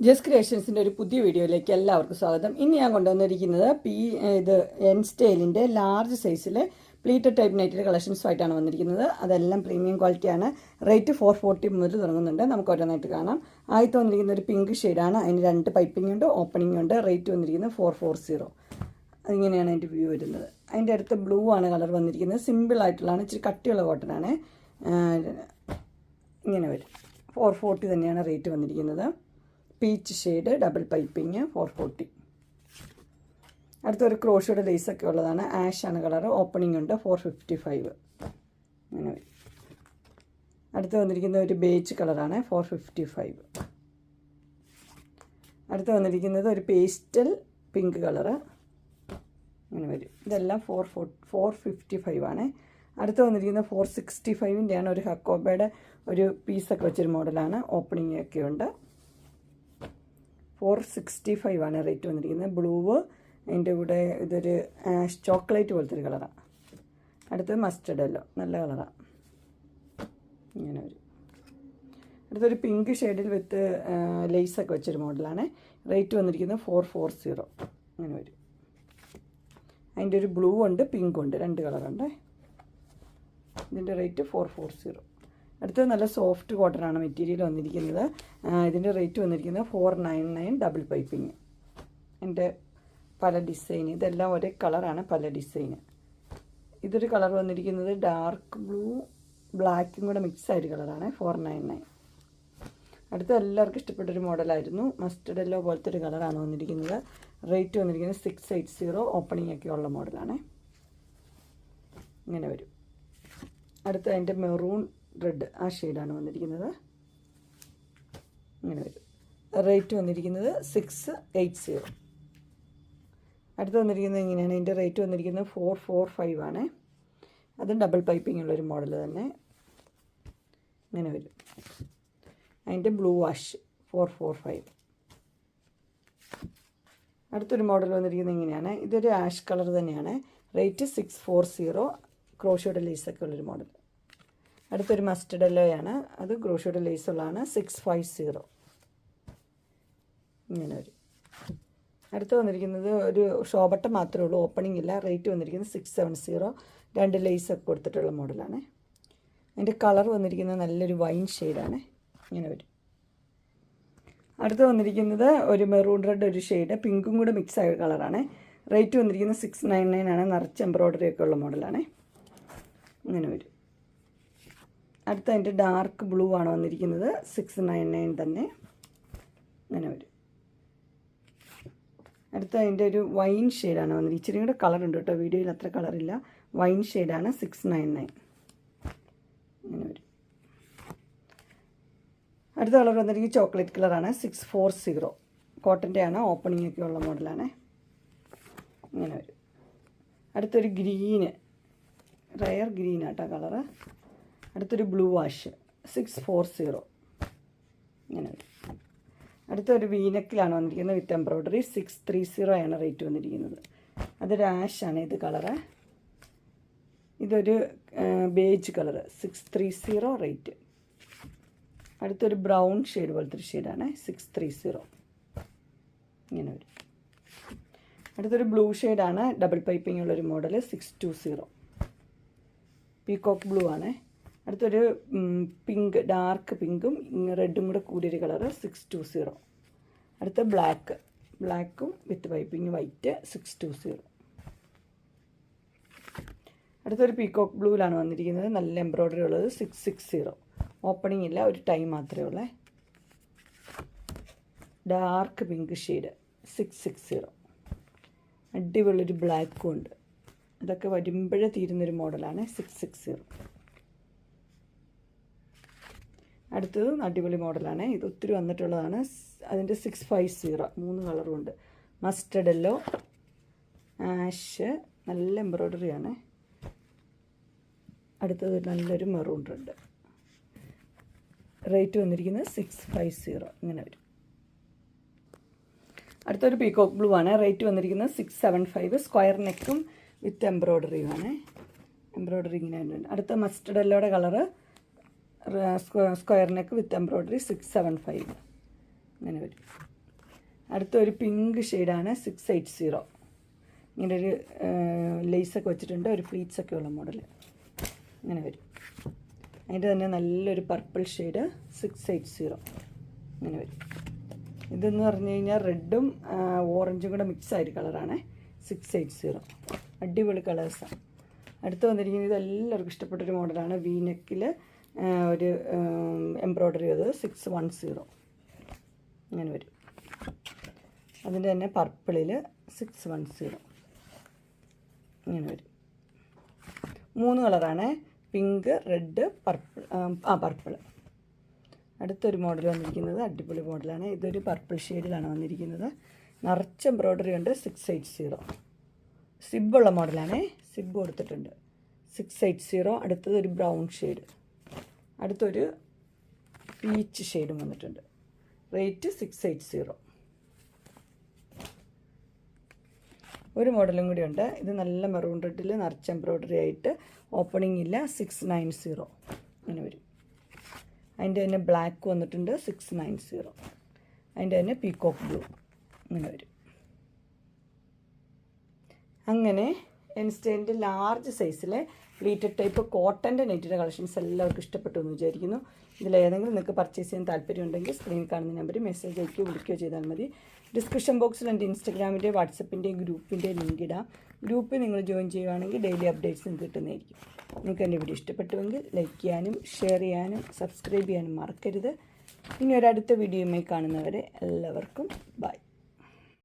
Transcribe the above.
Just ക്രിയേഷൻസിൻ്റെ ഒരു പുതിയ വീഡിയോയിലേക്ക് എല്ലാവർക്കും സ്വാഗതം. ഇന്ന് ഞാൻ കൊണ്ടുവന്നിരിക്കുന്നത് എൻ സ്റ്റൈലിൻ്റെ ലാർജ് സൈസിലെ പ്ലീറ്റഡ് ടൈപ്പ് നൈറ്റിൻ്റെ കളക്ഷൻസുമായിട്ടാണ് വന്നിരിക്കുന്നത്. അതെല്ലാം പ്രീമിയം ക്വാളിറ്റിയാണ്. റേറ്റ് 440 മുതൽ തുടങ്ങുന്നുണ്ട്. നമുക്ക് ഓരോന്നായിട്ട് കാണാം. ആദ്യത്തെ വന്നിരിക്കുന്ന ഒരു പിങ്ക് ഷെയ്ഡാണ്. അതിന് 2 പൈപ്പിംഗ് ഉണ്ട്, ഓപ്പണിംഗ് ഉണ്ട്. റേറ്റ് വന്നിരിക്കുന്നത് 440. അതിങ്ങനെയാണ് അതിൻ്റെ വ്യൂ വരുന്നത്. അതിൻ്റെ അടുത്ത് ബ്ലൂ ആണ് കളർ വന്നിരിക്കുന്നത്. സിമ്പിൾ ആയിട്ടുള്ളതാണ്, ഇച്ചിരി കട്ടിയുള്ള കോട്ടനാണ്. ഇങ്ങനെ വരും. 440 തന്നെയാണ് റേറ്റ് വന്നിരിക്കുന്നത്. Peach shade double piping 440. അടുത്തൊരു ക്രോഷയുടെ ലേസൊക്കെ ഉള്ളതാണ്. ആഷാണ് കളർ, ഓപ്പണിംഗ് ഉണ്ട്. 455 അങ്ങനെ വരും. അടുത്ത് വന്നിരിക്കുന്ന ഒരു ബേജ് കളറാണ്, 455. അടുത്ത് വന്നിരിക്കുന്നത് ഒരു പേസ്റ്റൽ പിങ്ക് കളറ്, അങ്ങനെ വരും. ഇതെല്ലാം 455 ആണ്. അടുത്ത് വന്നിരിക്കുന്നത് 465ൻ്റെയാണ്. ഒരു ഹക്കോബയുടെ ഒരു പീസൊക്കെ വെച്ചൊരു മോഡലാണ്. ഓപ്പണിംഗ് ഒക്കെ ഉണ്ട്. 465 ആണ് റേറ്റ് വന്നിരിക്കുന്നത്. ബ്ലൂവ്, അതിൻ്റെ കൂടെ ഇതൊരു ചോക്ലേറ്റ് പോലത്തെ ഒരു കളറാണ്. അടുത്തത് മസ്റ്റർഡ് യെല്ലോ, നല്ല കളറാണ്. ഇങ്ങനെ വരും. അടുത്തൊരു പിങ്ക് ഷെയ്ഡിൽ വിത്ത് ലേസൊക്കെ വെച്ചൊരു മോഡലാണ്. റേറ്റ് വന്നിരിക്കുന്നത് 440 അങ്ങനെ വരും. അതിൻ്റെ ഒരു ബ്ലൂ ഉണ്ട്, പിങ്ക് ഉണ്ട്, 2 കളറുണ്ട്. ഇതിൻ്റെ റേറ്റ് 440. അടുത്തത് നല്ല സോഫ്റ്റ് കോട്ടനാണ് മെറ്റീരിയൽ വന്നിരിക്കുന്നത്. ഇതിൻ്റെ റേറ്റ് വന്നിരിക്കുന്നത് 499 ഡബിൾ പൈപ്പിങ്. എൻ്റെ പല ഡിസൈൻ, ഇതെല്ലാം ഒരേ കളറാണ്, പല ഡിസൈന്. ഇതൊരു കളർ വന്നിരിക്കുന്നത് ഡാർക്ക് ബ്ലൂ ബ്ലാക്കും കൂടെ മിക്സ് ആയൊരു കളറാണ്, 499. അടുത്ത എല്ലാവർക്കും ഇഷ്ടപ്പെട്ടൊരു മോഡലായിരുന്നു. മസ്റ്റർഡ് യെല്ലോ പോലത്തെ ഒരു കളറാണ് വന്നിരിക്കുന്നത്. റേറ്റ് വന്നിരിക്കുന്നത് 680. ഓപ്പണിംഗ് ഒക്കെ ഉള്ള മോഡലാണ്. ഇങ്ങനെ വരും. അടുത്ത അതിൻ്റെ മെറൂൺ റെഡ്, ആ ഷെയ്ഡാണ് വന്നിരിക്കുന്നത്. ഇങ്ങനെ വരും. റേറ്റ് വന്നിരിക്കുന്നത് 680. അടുത്ത് വന്നിരിക്കുന്നത് ഇങ്ങനെയാണ്. ഇതിൻ്റെ റേറ്റ് വന്നിരിക്കുന്നത് 445 ആണ്. അതും ഡബിൾ പൈപ്പിംഗ് ഉള്ളൊരു മോഡൽ തന്നെ. ഇങ്ങനെ വരും. അതിൻ്റെ ബ്ലൂ വാഷ് 445. അടുത്തൊരു മോഡൽ വന്നിരിക്കുന്നത് ഇങ്ങനെയാണ്. ഇതൊരു ആഷ് കളർ തന്നെയാണ്. റേറ്റ് 640. ക്രോഷോയുടെ ലേസൊക്കെ ഉള്ളൊരു മോഡൽ. അടുത്തൊരു മസ്റ്റർഡ് യെല്ലോയാണ്. അത് ക്രോഷോയുടെ ലേസുള്ളതാണ്. 650 ഇങ്ങനെ വരും. അടുത്ത് വന്നിരിക്കുന്നത് ഒരു ഷോബട്ടം മാത്രമേ ഉള്ളൂ, ഓപ്പണിംഗ് ഇല്ല. റേറ്റ് വന്നിരിക്കുന്നത് 670. 2 ലേസൊക്കെ കൊടുത്തിട്ടുള്ള മോഡലാണ്. അതിൻ്റെ കളർ വന്നിരിക്കുന്നത് നല്ലൊരു വൈൻ ഷെയ്ഡാണ്. ഇങ്ങനെ വരും. അടുത്ത് വന്നിരിക്കുന്നത് ഒരു മെറൂൺ റെഡ്, ഒരു ഷെയ്ഡ് പിങ്കും കൂടെ മിക്സ് ആയ കളറാണ്. റേറ്റ് വന്നിരിക്കുന്നത് 699 ആണ്. നിറച്ച് എംബ്രോയ്ഡറി ഒക്കെ ഉള്ള മോഡലാണ്. ഇങ്ങനെ വരും. അടുത്ത അതിൻ്റെ ഡാർക്ക് ബ്ലൂ ആണ് വന്നിരിക്കുന്നത്. 699 തന്നെ. അങ്ങനെ വരും. അടുത്ത അതിൻ്റെ ഒരു വൈൻ ഷെയ്ഡാണ് വന്നിരിക്കുന്നത്. ഇച്ചിരി കൂടെ കളറുണ്ട് കേട്ടോ, വീഡിയോയിൽ അത്ര കളറില്ല. വൈൻ ഷെയ്ഡാണ്, 699 അങ്ങനെ വരും. അടുത്ത കളർ വന്നിരിക്കുന്നത് ചോക്ലേറ്റ് കളറാണ്, 640. കോട്ടൻ്റെ ആണ്, ഓപ്പണിംഗ് ഒക്കെ ഉള്ള മോഡലാണ്. ഇങ്ങനെ വരും. അടുത്തൊരു ഗ്രീന്, റയർ ഗ്രീൻ ആട്ടോ കളറ്. അടുത്തൊരു ബ്ലൂ വാഷ്, 640 ഇങ്ങനെ വരും. അടുത്തൊരു വീനക്കിലാണ് വന്നിരിക്കുന്നത് വിത്ത് എംബ്രോയ്ഡറി, 630 ആണ് റേറ്റ് വന്നിരിക്കുന്നത്. അതൊരു ആഷാണ് ഇത് കളറ്. ഇതൊരു ബേജ് കളറ്, 630 റേറ്റ്. അടുത്തൊരു ബ്രൗൺ ഷെയ്ഡ് പോലത്തെ ഒരു ഷെയ്ഡാണ്, 630 ഇങ്ങനെ വരും. അടുത്തൊരു ബ്ലൂ ഷെയ്ഡാണ്, ഡബിൾ പൈപ്പിംഗ് ഉള്ളൊരു മോഡൽ, 620. പീകോക്ക് ബ്ലൂ ആണ്. അടുത്തൊരു പിങ്ക്, ഡാർക്ക് പിങ്കും റെഡും കൂടെ കൂടിയൊരു കളറ്, 620. അടുത്ത ബ്ലാക്കും വിത്ത് പൈപ്പിംഗ് വൈറ്റ്, 620. അടുത്തൊരു പീകോക്ക് ബ്ലൂവിലാണ് വന്നിരിക്കുന്നത്. നല്ല എംബ്രോയ്ഡറി ഉള്ളത്, 660. ഓപ്പണിംഗ് ഇല്ല, ഒരു ടൈം മാത്രമേ ഉള്ളേ. Dark pink shade, 660. അടിപൊളിയൊരു ബ്ലാക്കും ഉണ്ട്. ഇതൊക്കെ വരുമ്പോഴേ തീരുന്നൊരു മോഡലാണ്, 660. അടുത്തത് അടിപൊളി മോഡലാണ്. ഇത് ഒത്തിരി വന്നിട്ടുള്ളതാണ്. അതിൻ്റെ 650, 3 കളറും ഉണ്ട്. മസ്റ്റർഡ് യെല്ലോ, ആഷ്, നല്ല എംബ്രോയ്ഡറിയാണ്. അടുത്തത് നല്ലൊരു മെറൂൺ റെഡ്. റേറ്റ് വന്നിരിക്കുന്നത് 650 ഇങ്ങനെ വരും. അടുത്തൊരു പീകോക്ക് ബ്ലൂ ആണ്. റേറ്റ് വന്നിരിക്കുന്നത് 675. സ്ക്വയർ നെക്കും വിത്ത് എംബ്രോയ്ഡറിയുമാണ്. എംബ്രോയ്ഡറി ഇങ്ങനെ ഉണ്ട്. അടുത്ത മസ്റ്റർഡ് യെല്ലോയുടെ colour, square neck with embroidery, 675 അങ്ങനെ വരും. അടുത്തൊരു പിങ്ക് ഷെയ്ഡാണ് 680. ഇങ്ങനെ ഒരു ലേസൊക്കെ വെച്ചിട്ടുണ്ട്, ഒരു ഫ്ലീറ്റ്സൊക്കെ ഉള്ള മോഡൽ ഇങ്ങനെ വരും. അതിൻ്റെ തന്നെ നല്ലൊരു പർപ്പിൾ ഷെയ്ഡ് 680 ഇങ്ങനെ വരും. ഇതെന്ന് പറഞ്ഞു കഴിഞ്ഞാൽ റെഡും ഓറഞ്ചും കൂടെ മിക്സ് ആയൊരു കളറാണ് 680. അടിപൊളി കളേഴ്സാണ്. അടുത്ത് വന്നിരിക്കുന്നത് ഇതെല്ലാവർക്കും ഇഷ്ടപ്പെട്ടൊരു മോഡലാണ്. വീനെക്കിൽ ഒരു എംബ്രോയ്ഡറി അത് 610 ഇങ്ങനെ വരും. അതിൻ്റെ തന്നെ പർപ്പിളിൽ 610 ഇങ്ങനെ വരും. 3 കളറാണ്, പിങ്ക്, റെഡ്, പർപ്പിൾ. പർപ്പിൾ. അടുത്തൊരു മോഡൽ വന്നിരിക്കുന്നത് അടിപൊളി മോഡലാണ്. ഇതൊരു പർപ്പിൾ ഷെയ്ഡിലാണ് വന്നിരിക്കുന്നത്. നിറച്ച് എംബ്രോയ്ഡറി ഉണ്ട്. 680 സിബുള്ള മോഡലാണ്. സിബ് കൊടുത്തിട്ടുണ്ട്. 680. അടുത്തത് ഒരു ബ്രൗൺ ഷെയ്ഡ്. അടുത്തൊരു പീച്ച് ഷെയ്ഡും വന്നിട്ടുണ്ട്. റേറ്റ് 680. ഒരു മോഡലും കൂടി ഉണ്ട്. ഇത് നല്ല മെറൂൺ റെഡിൽ നിറച്ച് എംബ്രോയ്ഡറി ആയിട്ട് ഓപ്പണിംഗ് ഇല്ല. 690 ഇങ്ങനെ വരും. അതിൻ്റെ തന്നെ ബ്ലാക്ക് വന്നിട്ടുണ്ട് 690. അതിൻ്റെ തന്നെ പീക്കോക്ക് ബ്ലൂ ഇങ്ങനെ വരും. അങ്ങനെ ഇൻസ്റ്റേൻ്റെ ലാർജ് സൈസിലെ പ്ലീറ്റഡ് ടൈപ്പ് കോട്ടൻ്റെ നെറ്റിൻ്റെ കളക്ഷൻസ് എല്ലാവർക്കും ഇഷ്ടപ്പെട്ടു എന്ന് വിചാരിക്കുന്നു. ഇതിലേതെങ്കിലും നിങ്ങൾക്ക് പർച്ചേസ് ചെയ്യാൻ താല്പര്യമുണ്ടെങ്കിൽ സ്ക്രീനിൽ കാണുന്ന നമ്പറിൽ മെസ്സേജ് അയക്കുകയോ വിളിക്കുകയോ ചെയ്താൽ മതി. ഡിസ്ക്രിപ്ഷൻ ബോക്സിൽ എൻ്റെ ഇൻസ്റ്റഗ്രാമിൻ്റെ വാട്സപ്പിൻ്റെയും ഗ്രൂപ്പിൻ്റെ ലിങ്ക് ഇടാം. ഗ്രൂപ്പിൽ നിങ്ങൾ ജോയിൻ ചെയ്യുകയാണെങ്കിൽ ഡെയിലി അപ്ഡേറ്റ്സും കിട്ടുന്നതായിരിക്കും. നിങ്ങൾക്ക് എൻ്റെ വീഡിയോ ഇഷ്ടപ്പെട്ടുവെങ്കിൽ ലൈക്ക് ചെയ്യാനും ഷെയർ ചെയ്യാനും സബ്സ്ക്രൈബ് ചെയ്യാനും മറക്കരുത്. ഇനി ഒരടുത്ത വീഡിയോയുമായി കാണുന്നവരെ എല്ലാവർക്കും ബൈ.